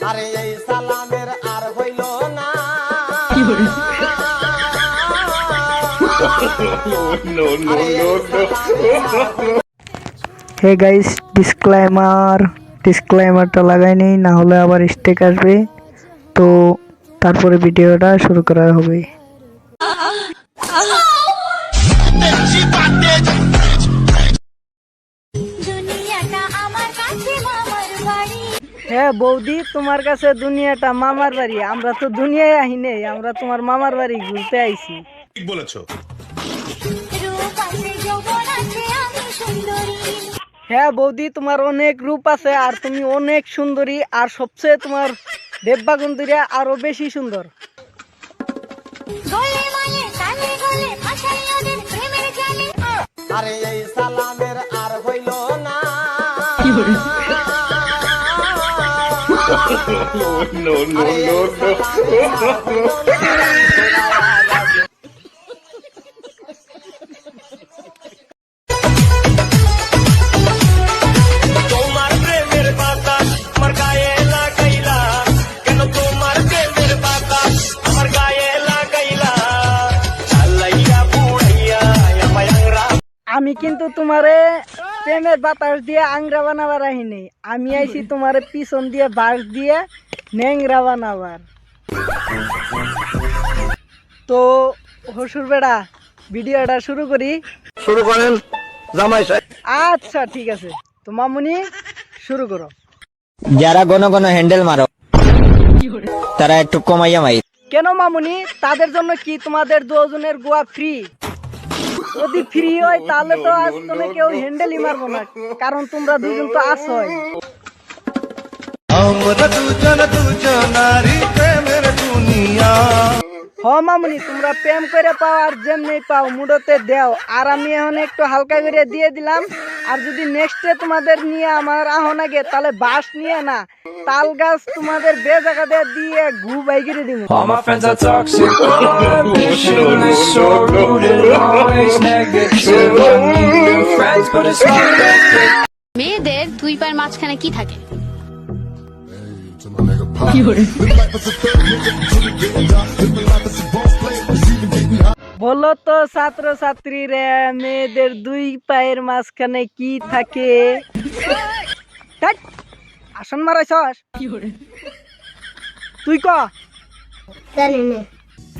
আরে এই সালামের আর হইল না হে গাইস, ডিসক্লেমারটা লাগাই নেই, না হলে আবার স্টেক আসবে। তো তারপরে ভিডিওটা শুরু করা হবে। হ্যাঁ বৌদি, তোমার কাছে দুনিয়াটা মামার বাড়ি। আমরা তো দুনিয়ায় আহি নেই, আমরা তোমার মামার বাড়ি ঘুরতে আইছি। ঠিক বলেছো। হ্যাঁ বৌদি, তোমার অনেক রূপ আছে আর তুমি অনেক সুন্দরী, আর সবচেয়ে তোমার দেববাগুন্দরিয়া আরো বেশি সুন্দর। আরে এই সালামের আর হইল না তোমার প্রেমের বাতাস আমার গায়ে লাগাইলা, কেন তোমার প্রেমের বাতাস আমার গায়ে লাগাইলা, চালাইয়া বুড়াইয়া আমায় আংরা। আমি কিন্তু তোমারে প্রেমের বাতাস দিয়ে আংরা বানাবার আহিনি, আমি আইছি তোমারে পিছন দিয়ে বাঁশ দিয়ে ন্যাংরা বানাবার। তো হসুর বেড়া, ভিডিওটা শুরু করি। শুরু করেন জামাই সাহেব। আচ্ছা ঠিক আছে, তো মামুনি শুরু করো। যারা ঘন ঘন হ্যান্ডেল মারো তারা একটু কমাইয়া মাই। কেন মামুনি, তাদের জন্য কি তোমাদের দুজনের গোয়া ফ্রি? যদি ফ্রি হয় তাহলে তো আজ তুমি কেউ হ্যান্ডেলই মারবো না, কারণ তোমরা দুজন তো আসোই। আমরা দুজনারি প্রেমের দুনিয়া। হ মামুনি, তোমরা প্রেম করে পাও আর যেমনি পাও মুডতে দেও, আর আমি এখন একটু হালকা করে দিয়ে দিলাম। আর যদি নেক্সটে তোমাদের নিয়ে আমার আহন আগে, তাহলে বাঁশ নিয়ে না, তাল গাছ তোমাদের বেজাগা দিয়ে ঘু বাইগিরে দিব। All my friends are toxic, ambitionless, so rude and always negative. I need new friends, but it's not that quick. মেয়েদের দুই পায়ের মাঝখানে কি থাকে? বলো তো ছাত্র ছাত্রী রে, মেয়েদের দুই পায়ের মাঝখানে কি থাকে? ধ্যাৎ, আসন মারাইছস তুই? ক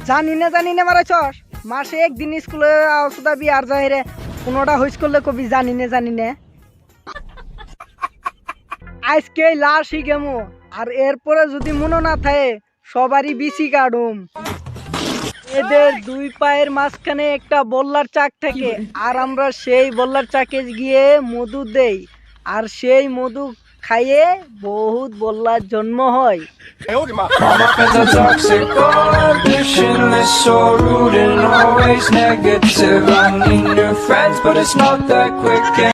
জানি না মারাইছস। মাসে একদিন স্কুলে আসুদাবি আর যাই রে, কোনোটা হইস করলে কবি জানি না। আজকে লাশই গেমো, আর এরপরে যদি মনে না থাকে সবারই বিসি কাটুম। এদের দুই পায়ের মাঝখানে একটা বল্লার চাক থাকে, আর আমরা সেই বল্লার চাকে গিয়ে মধু দেই, আর সেই মধু খাইয়ে বহুত বল্লার জন্ম হয়। All my friends are toxic, ambitionless, so rude and always negative. I need new friends, but it's not that quick.